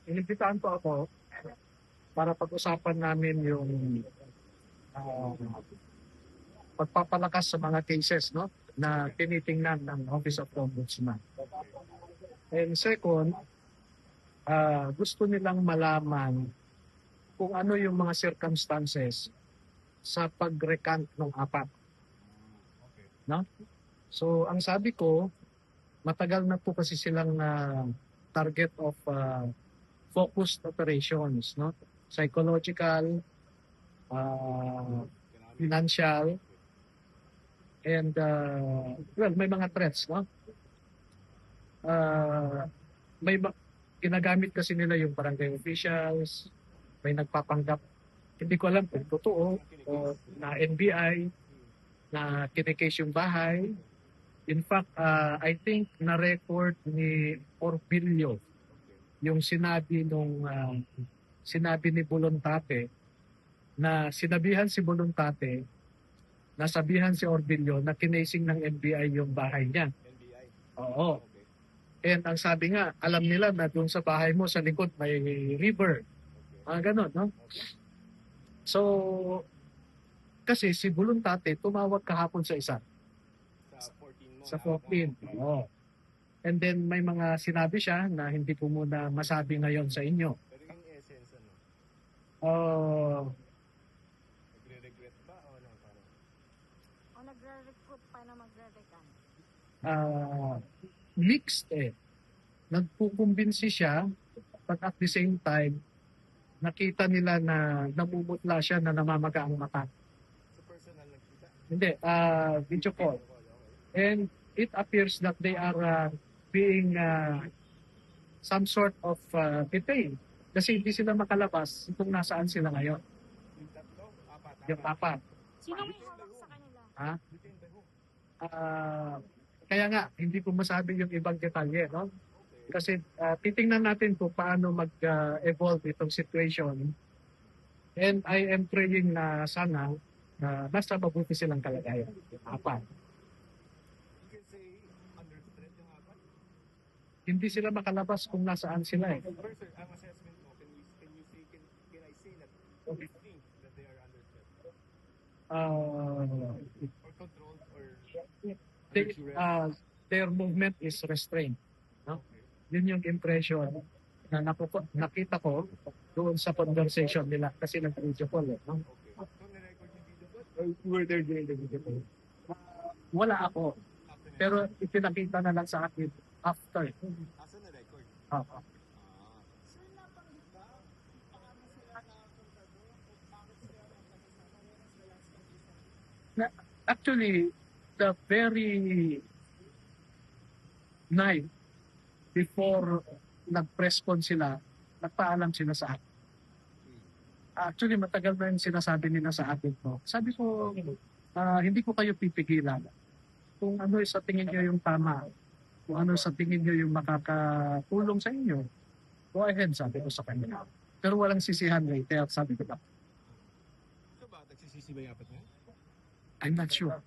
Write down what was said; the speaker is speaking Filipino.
Inibitahan po ako para pag-usapan namin yung ah, pagpapalakas sa mga cases, no, na tinitingnan ng Office of Ombudsman. And second, gusto nilang malaman kung ano yung mga circumstances sa pag-recant ng apat. No? So, ang sabi ko, matagal na po kasi silang target of focused operations, no? Psychological, financial, and well, may mga threats, no? May ginagamit kasi nila yung barangay officials, may nagpapanggap, hindi ko alam kung totoo, o na NBI, na kinikase yung bahay. In fact, I think na-record ni Orbilio yung sinabi ni Bolontate na sinabihan si Bolontate, nasabihan si Orbilio na kinasing ng NBI yung bahay niya. NBI. Oo. Okay. And ang sabi nga, alam nila na doon sa bahay mo sa likod may river. Ganon, no? So, kasi si Bolontate tumawag kahapon sa isa. Sa 14 mo. Sa 14. Oo. And then may mga sinabi siya na hindi ko muna masabi ngayon sa inyo. Pero yung essence, ano? Nagre-regret ba o ano? Parang? O nagre-recruit pa na magre-recant? Mixed eh. Nagkukumbinsi siya, but at the same time, nakita nila na namumutla siya na namamaga ang mata. Sa personal nagkita? Hindi, video call. Okay. And it appears that they are being some sort of detained. Kasi hindi sila makalabas kung nasaan sila ngayon. Yung tatlo? Apat? Yung apat. Sino may hawak sa kanila? Ha? Detained by who? Kaya nga, hindi ko masabi yung ibang detalye, no? Kasi titingnan natin kung paano mag-evolve itong situation. And I am praying na sana nasa mabuti silang kalagayan. Apat. You can say under threat yung apat? Hindi sila makalabas kung nasaan sila eh. Pero sir, ang assessment mo, can I say that you think that they are under threat? Or controlled or Their movement is restrained. No? Yun yung impression na nakita ko doon sa conversation nila kasi nag-video call. No? okay. So, nirecord yung video ba? Were there during the video call? Wala ako. Pero ipinakita na lang sa akin after. Asa na record? Sir, nabanggit ba paano sila nakapunta doon? Kung bakit sila nagpag-isama? Meron sila last Actually, the very night before nag-press con sila, nagpaalam sila sa akin. Actually, matagal na yung sinasabi nila sa akin po. Sabi ko, hindi ko kayo pipigilan. Kung ano sa tingin nyo yung tama, kung ano sa tingin nyo yung makakatulong sa inyo, go ahead, sabi ko sa kanila. Pero walang sisihan later, sabi ko ba. So ba, nagsisisi ba yung apat na? I'm not sure.